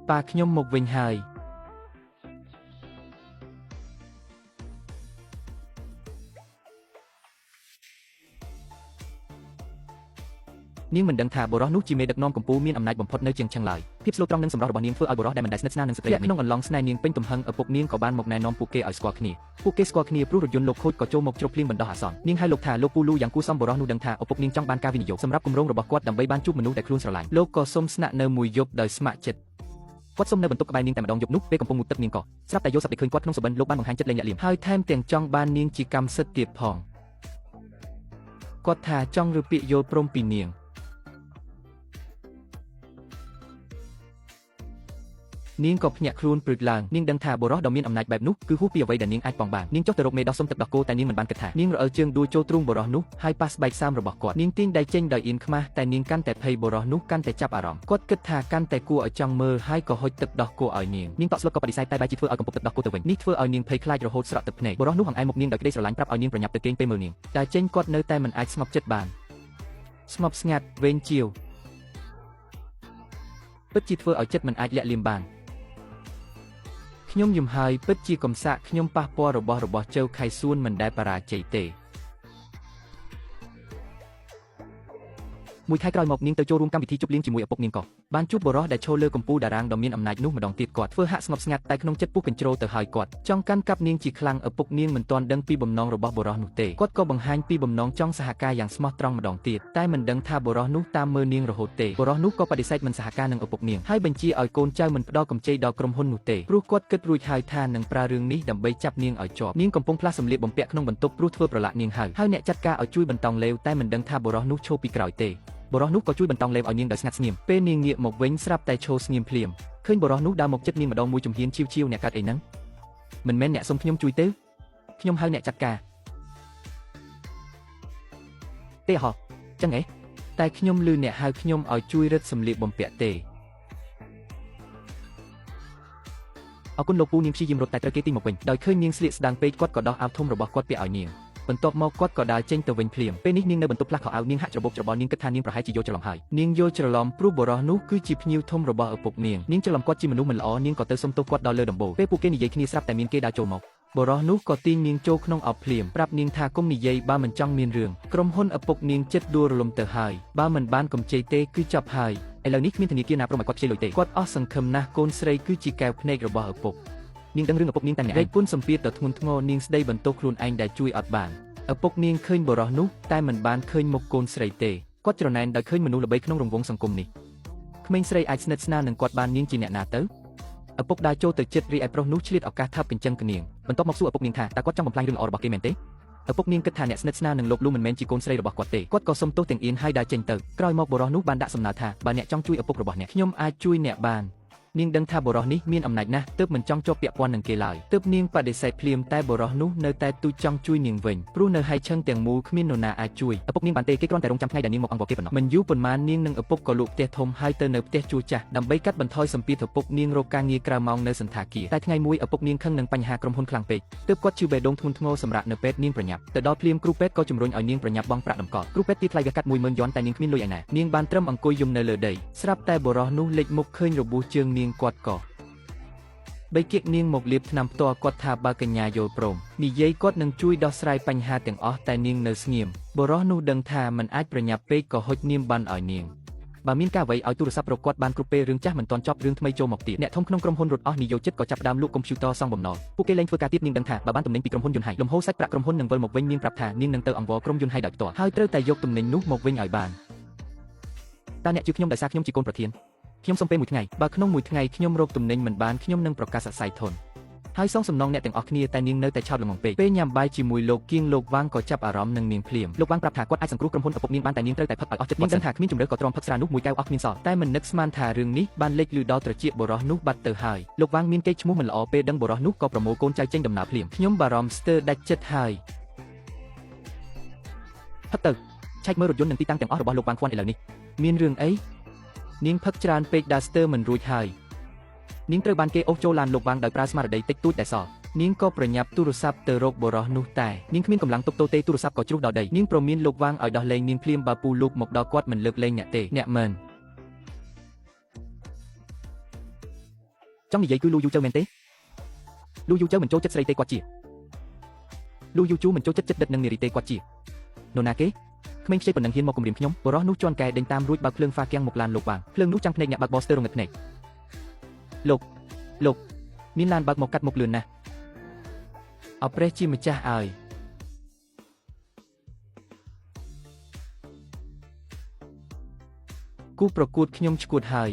ប៉ាខ្ញុំមកវិញហើយនាងមិនដឹងថាបុរសនោះជាមេដឹកនាំកម្ពុជាមានអំណាចបំផុតនៅជាងឆឹងឡើយភាពស្លូតត្រង់និងសម្រស់របស់នាងធ្វើឲ្យបុរសដែលមិនដែលស្និទ្ធស្នាលនឹងស្ត្រីក្នុងអន្លង់ស្នេហ៍នាងពេញទំហឹងឪពុកនាងក៏បានមកណែនាំពួកគេឲ្យស្គាល់គ្នាពួកគេស្គាល់គ្នាព្រោះរថយន្តលោកខូចក៏ចូលមកជ្រោបភ្លៀងបណ្ដោះអាសន្ននាងហៅលោកថាលោកពូលូយ៉ាងគួរសមបុរសនោះដឹងថាឪពុកនាងចង់បានការវិនិយោគសម្រាប់គម្រោងរបស់គាត់ដើម្បីបានជួបមនុស្សដែលខ្លួនស្រឡាញ់លោកក៏សុំស្នាក់នៅមួយយប់ដោយស្ម័គ្រចិត្តគាត់សុំនៅបន្ទប់ក្បែរនាងតែម្ដងយប់នោះពេលកំពុងងូតទឹកនាងក៏ស្រាប់តែយកសັບតែឃើញគាត់ក្នុងសុបិនលោកបានបង្ហាញចិត្តលែងលាក់លៀមហើយថែមទាំងចង់បាននាងជាកម្មសិទ្ធិទៀតផងគាត់ថាចង់ឬពាក្យយល់ព្រមពីនាងនាងក៏ភ្ញាក់ខ្លួនព្រឹកឡើងនាងដឹងថាបុរសដ៏មានអំណាចបែបនោះគឺហួសពីអ្វីដែលនាងអាចប៉ងបាននាងចុះទៅរកមេដោះសុំទឹកដោះគោតែនាងមិនបានគិតថានាងរអិលជើងដួលចូលទ្រូងបុរសនោះហើយប៉ះស្បែកសាមរបស់គាត់នាងទាញដៃចេញដោយអៀនខ្មាស់តែនាងកាន់តែភ័យបុរសនោះកាន់តែចាប់អារម្មណ៍គាត់គិតថាកាន់តែគួរឲ្យចង់មើលហើយក៏ហុចទឹកដោះគោឲ្យនាងតក់ស្លុតក៏បដិសេធតែបែរជាធ្វើឲ្យកំពុកទឹកដោះគោទៅវិញនេះធ្វើឲ្យនាងភ័យខ្លាចរហូតស្រក់ទឹកភ្នែកបុរសនោះហង្អែលមុខនាងដោយក្តីស្រឡាញ់ប្រាប់ឲ្យនាងប្រញាប់ទៅគេងពេលមើលនាងតែចេញគាត់នៅតែមិនអាចស្ងប់ចិត្តបានស្ងប់ស្ងាត់វែងជាវពិតជាធ្វើឲ្យចិត្តមិនអាចលាក់លៀមបានខ្ញុំយំហើយពិតជាកំសាកខ្ញុំប៉ះពាល់របស់ជើខៃសួនមិនដែលបរាជ័យទេមួយខែក្រោយមកនាងទៅចូលរួមកម្មវិធីជប់លៀងជាមួយឪពុកនាងក៏បានជួបបុរសដែលឈរលើកំពូលតារាងដ៏មានអំណាចនោះម្ដងទៀតគាត់ធ្វើហាក់ស្ងប់ស្ងាត់តែក្នុងចិត្តពុះកញ្ជ្រោលទៅហើយគាត់ចង់កាន់កាប់នាងជាខ្លាំងឪពុកនាងមិនទាន់ដឹងពីបំណងរបស់បុរសនោះទេគាត់ក៏បង្ហាញពីបំណងចង់សហការយ៉ាងស្មោះត្រង់ម្ដងទៀតតែមិនដឹងថាបុរសនោះតាមមើលនាងរហូតទេបុរសនោះក៏បដិសេធមិនសហការនឹងឪពុកនាងហើយបញ្ជាឲ្យកូនចៅមិនផ្ដល់កម្ចីដល់ក្រុមហ៊ុននោះទេព្រោះគាត់គិតរួចហើយថានឹងប្រើរឿងនេះដើម្បីចាប់នាងឲ្យជាប់នាងកំពុងផ្លាស់សម្លៀកបំពាក់ក្នុងបន្ទប់ព្រោះធ្វើប្រឡាក់នាងហើយអ្នកចាត់ការឲ្យជួយបន្តងលេវតែមិនដឹងថាបុរសនោះឈរពីក្រោយទេបុរសនោះក៏ជួយបន្តងលេបឲ្យនាងដោយស្ងាត់ស្ងៀមពេលនាងងាកមកវិញស្រាប់តែឈរស្ងៀមភ្លាមឃើញបុរសនោះដើរមកជិតនាងម្ដងមួយជំហានឈៀវអ្នកកាត់អីហ្នឹងមិនមែនអ្នកសុំខ្ញុំជួយទេខ្ញុំហៅអ្នកចាត់ការទេហ៎ចឹងហ៎តែខ្ញុំឮអ្នកហៅខ្ញុំឲ្យជួយរឹតសម្លៀកបំពាក់ទេអរគុណលោកពូនាងព្យាយាមរត់តែត្រូវគេទីមកវិញដោយឃើញនាងស្លៀកស្ដាងពេកគាត់ក៏ដោះអាវធំរបស់គាត់ពាក់ឲ្យនាងបន្ទាប់មកគាត់ក៏ដើរចេញទៅវិញភ្លាមពេលនេះនាងនៅបន្ទប់ផ្លាស់ខោអាវនាងហាក់ច្របូកច្របល់នាងគិតថានាងប្រហែលជាយល់ច្រឡំហើយនាងយល់ច្រឡំព្រោះបុរសនោះគឺជាភ្ញៀវធំរបស់ឪពុកនាងច្រឡំគាត់ជាមនុស្សមិនល្អនាងក៏ទៅសុំទោសគាត់ដល់លើដំបូលពេលពួកគេនិយាយគ្នាស្រាប់តែមានគេដើរចូលមកបុរសនោះក៏ទាញនាងចូលក្នុងអោបភ្លាមប្រាប់នាងថាកុំនិយាយបើមិនចង់មានរឿងក្រុមហ៊ុនឪពុកនាងចិត្តដួលរលំទៅហើយបើមិនបានកម្ចីទេគឺចប់ហើយឥឡូវនេះគ្មានធនាគារណាព្រមឲ្យគាត់ខ្ចីលុយទេគាត់អស់សង្ឃឹមណាស់កូនស្រីគឺជាកែវភ្នែករបស់ឪពុកនាងដឹងរឿងឪពុកនាងតែម្នាក់ឯងរែកពុនសម្ពាធដ៏ធ្ងន់ធ្ងរនាងស្ដីបន្ទោសខ្លួនឯងដែលជួយអត់បានឪពុកនាងឃើញបុរសនោះតែមិនបានឃើញមុខកូនស្រីទេគាត់ច្រណែនដោយឃើញមនុស្សល្បីក្នុងរង្វង់សង្គមនេះក្មេងស្រីអាចស្និទ្ធស្នាលនឹងគាត់បាននាងជាអ្នកណាទៅឪពុកដើរចូលទៅជិតរីឯប្រុសនោះឆ្លៀតឱកាសថាប់កញ្ចឹងគ្នាបន្ទាប់មកសួរឪពុកនាងថាតើគាត់ចង់បំផ្លាញរឿងល្អរបស់គេមែនទេឪពុកនាងគិតថាអ្នកស្និទ្ធស្នាលនឹងលោកលូមិនមែនជាកូនស្រីរបស់គាត់ទេគាត់ក៏សុំទោសទាំងអៀនហើយដើរចេញទៅក្រោយមកបុរសនោះបានដាក់សំណើថាបើអ្នកចង់ជួយឪពុករបស់អ្នកខ្ញុំអាចជួយអ្នកបាននាងដឹងថាបុរសនេះមានអំណាចណាស់ទើបមិនចង់ជាប់ពាក់ព័ន្ធនឹងគេឡើយទើបនាងបដិសេធភ្លាមតែបុរសនោះនៅតែទូចចង់ជួយនាងវិញព្រោះនៅហើយឈឹងទាំងមូលគ្មាននរណាអាចជួយឪពុកនាងបានទេគេគ្រាន់តែរងចាំថ្ងៃដែលនាងមកអង្គគេប៉ុណ្ណោះមិនយូរប៉ុន្មាននាងនិងឪពុកក៏លក់ផ្ទះធំហើយទៅនៅផ្ទះជួលចាស់ដើម្បីកាត់បន្ថយសម្ពាធឪពុកនាងរកការងារក្រៅម៉ោងនៅសន្តាគារតែថ្ងៃមួយឪពុកនាងខឹងនឹងបញ្ហាក្រុមហ៊ុនខ្លាំងពេកទើបគាត់ឈឺបេះដូងធ្ងន់ធ្ងរសម្រាប់នៅពេទ្យនាងប្រញាប់ទៅដល់ភ្លាមគ្រូពេទ្យក៏ជំរុញឲ្យនាងប្រញាប់បង់ប្រាក់តម្កល់គ្រូពេទ្យទារថ្លៃវះកាត់ 10000 យ៉នតែនាងគ្មានលុយឯណានាងបានត្រឹមអង្គុយយំនៅលើដីស្រាប់តែបុរសនោះលេចមុខឃើញរបួសជើងនាងគាត់ក៏បីគៀកនាងមកលាបថ្នាំផ្ទាល់គាត់ថាបើកញ្ញាយល់ព្រមនិយាយគាត់នឹងជួយដោះស្រាយបញ្ហាទាំងអស់តែនាងនៅស្ងៀមបុរសនោះដឹងថាមិនអាចប្រញាប់ពេកក៏ហុចនាមបានឲ្យនាងបើមានការអ្វីឲ្យទូរស័ព្ទរកគាត់បានគ្រប់ពេលរឿងចាស់មិនទាន់ចប់រឿងថ្មីចូលមកទៀតអ្នកធំក្នុងក្រុមហ៊ុនរត់អស់និយោជិតក៏ចាប់ផ្ដើមលក់កុំព្យូទ័រសងបំណុលពួកគេលែងធ្វើការទៀតនាងដឹងថាបើបានទំនិញពីក្រុមហ៊ុនយន្តហៃលំហូរសាច់ប្រាក់ក្រុមហ៊ុននឹងវិលមកវិញនាងប្រាប់ថានាងនឹងទៅអង្វរក្រុមយន្តហៃដោយផ្ទាល់ហើយត្រូវតែយកទំនិញនោះមកវិញឲ្យបានតើអ្នកជឿខ្ញុំដោយសារខ្ញុំជាកូនប្រធានខ្ញុំសុំពេលមួយថ្ងៃបើក្នុងមួយថ្ងៃខ្ញុំរកទំនិញមិនបានខ្ញុំនឹងប្រកាសសរសៃធនហើយសងសំណងអ្នកទាំងអស់គ្នាតែនាងនៅតែឆោតល្ងងពេកពេលញ៉ាំបាយជាមួយលោកគៀងលោកវាងក៏ចាប់អារម្មណ៍នឹងនាងភ្លាមលោកវាងប្រាប់ថាគាត់អាចសង្គ្រោះក្រុមហ៊ុនឪពុកនាងបានតែនាងត្រូវតែផឹកឲ្យអស់ចិត្តនាងដឹងថាគ្មានជំរឿក៏ទ្រាំផឹកស្រានោះមួយកែវអស់គ្មានសល់តែមិននឹកស្មានថារឿងនេះបានលេចលឺដល់ត្រចៀកបុរសនោះបាត់ទៅហើយលោកវាងមានកេរ្តិ៍ឈ្មោះមិនល្អពេលដឹងបុរសនោះក៏ប្រមូលកូនចៅចេញដំណើរភ្លាមខ្ញុំបារម្ភស្ទើរដាច់ចិត្តហើយផឹកទៅឆែកមើលរថយន្តនិងទីតាំងទាំងអស់របស់លោកវាងខ្វាន់ឥឡូវនេះមានរឿងអីនាងផឹកច្រើនពេកដាស្ទើរមិនរួចហើយនាងត្រូវបានគេអូសចូលឡានលោកវាងដោយប្រើស្មារតីតិចតួចតែសល់នាងក៏ប្រញាប់ទូរស័ព្ទទៅរកបុរសនោះតែនាងគ្មានកម្លាំងទប់ទល់ទេទូរស័ព្ទក៏ជ្រុះដល់ដីនាងប្រមានលោកវាងឲ្យដោះលែងនាងភ្លាមបើពូលោកមកដល់គាត់មិនលើកលែងអ្នកទេអ្នកមិន ចង់និយាយគឺលូយូជើមែនទេលូយូជើមិនចូលចិត្តស្រីទេគាត់ជាលូយូជូមិនចូលចិត្តចិត្តដិតនឹងនារីទេគាត់ជានរណាគេក្មេងខ្ចីប៉ុណ្ណឹងហ៊ានមកគំរាមខ្ញុំបរោះនោះជន់កែដេញតាមរួចបើកភ្លើងហ្វាគាំងមកឡានលោកបាំងភ្លើងនោះចាំងភ្នែកអ្នកបើកបោស្ទ័ររងឹតភ្នែកលោកមានឡានបើកមកកាត់មុខលឿនណាស់អប្រេសជាម្ចាស់ឲ្យគូប្រកួតខ្ញុំឈួតហើយ